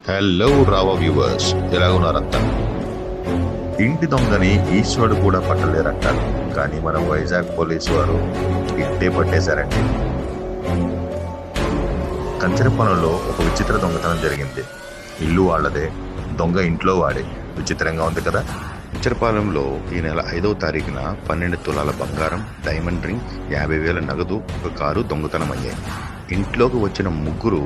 Hello రావా viewers, ఎలా ఉన్నారంతా? ఇంటి దొంగని ఈశ్వరుడు కూడా పట్టలేరంటారు, కానీ మన వైజాగ్ పోలీసు వారు ఇట్టే పట్టేశారండి. కంచరపాలెంలో ఒక విచిత్ర దొంగతనం జరిగింది. ఇల్లు వాళ్ళదే, దొంగ ఇంట్లో వాడే. విచిత్రంగా ఉంది కదా. కంచరపాలెంలో ఈ నెల 5వ తారీఖున 12 తులాల బంగారం, డైమండ్ రింగ్, 50,000 నగదు, ఒక కారు దొంగతనం అయ్యాయి. ఇంట్లోకి వచ్చిన ముగ్గురు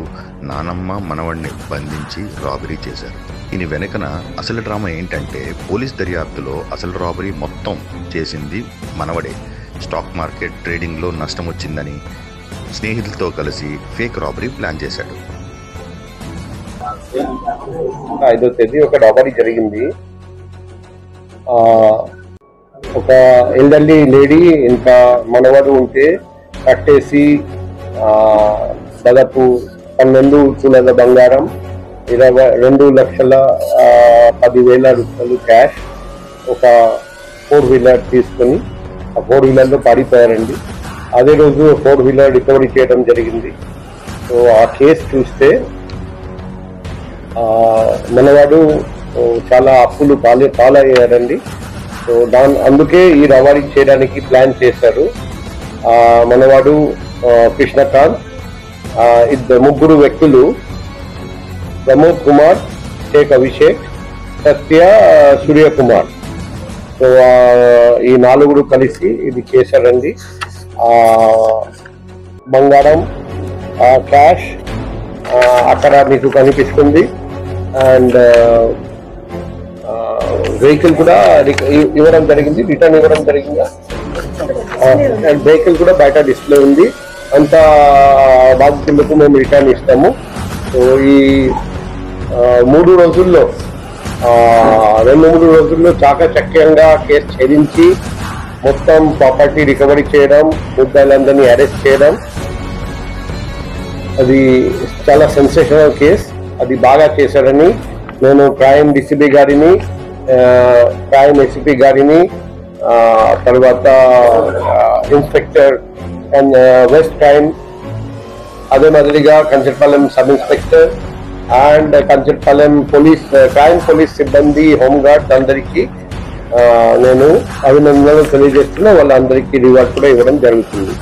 నానమ్మ మనవడిని బంధించి రాబరీ చేశారు. దీని వెనకన అసలు డ్రామా ఏంటంటే, పోలీస్ దర్యాప్తులో అసలు రాబరీ మొత్తం చేసింది మనవడే. స్టాక్ మార్కెట్ ట్రేడింగ్లో నష్టం వచ్చిందని స్నేహితులతో కలిసి ఫేక్ రాబరీ ప్లాన్ చేశాడు. 5వ తేదీ ఒక రాబరీ జరిగింది. ఒక ఎల్డర్లీ లేడీ ఇంకా మనవడు ఉంటే కట్టేసి దాదాపు 12 తులాల బంగారం, 2,10,000 రూపాయలు క్యాష్, ఒక 4 వీలర్ తీసుకొని ఆ 4 వీలర్లో పారిపోయారండి. అదే రోజు 4 వీలర్ రికవరీ చేయడం జరిగింది. సో ఆ కేసు చూస్తే మనవాడు చాలా అప్పులు పాలయ్యారండి. సో అందుకే ఈ రవారీ చేయడానికి ప్లాన్ చేశారు. మనవాడు కృష్ణకాంత్, ముగ్గురు వ్యక్తులు ప్రమోద్ కుమార్, షేక్ అభిషేక్, సత్య, సూర్యకుమార్. సో ఈ 4 కలిసి ఇది చేశారండి. బంగారం, క్యాష్ అక్కడ మీకు కనిపిస్తుంది. అండ్ వెహికల్ కూడా ఇవ్వడం జరిగింది, రిటర్న్ ఇవ్వడం జరిగింది. అండ్ వెహికల్ కూడా బయట డిస్ప్లే ఉంది. అంత బాధితులకు మేము రిటర్న్ ఇస్తాము. సో ఈ 2-3 రోజుల్లో చాకచక్యంగా కేసు ఛేదించి మొత్తం ప్రాపర్టీ రికవరీ చేయడం, ముద్దాయిలందరినీ అరెస్ట్ చేయడం, అది చాలా సెన్సేషనల్ కేస్. అది బాగా చేశారని నేను క్రైమ్ డిసిపి గారిని, క్రైమ్ ఎసిపి గారిని, తర్వాత ఇన్స్పెక్టర్ అండ్ వెస్ట్ క్రైమ్, అదే మాదిరిగా Kancharapalem sub inspector and Kancharapalem police, crime police సిబ్బంది, హోంగార్డ్స్ అందరికీ నేను అభినందనలు తెలియజేస్తున్నా. వాళ్ళందరికీ రివార్డ్ కూడా ఇవ్వడం జరుగుతుంది.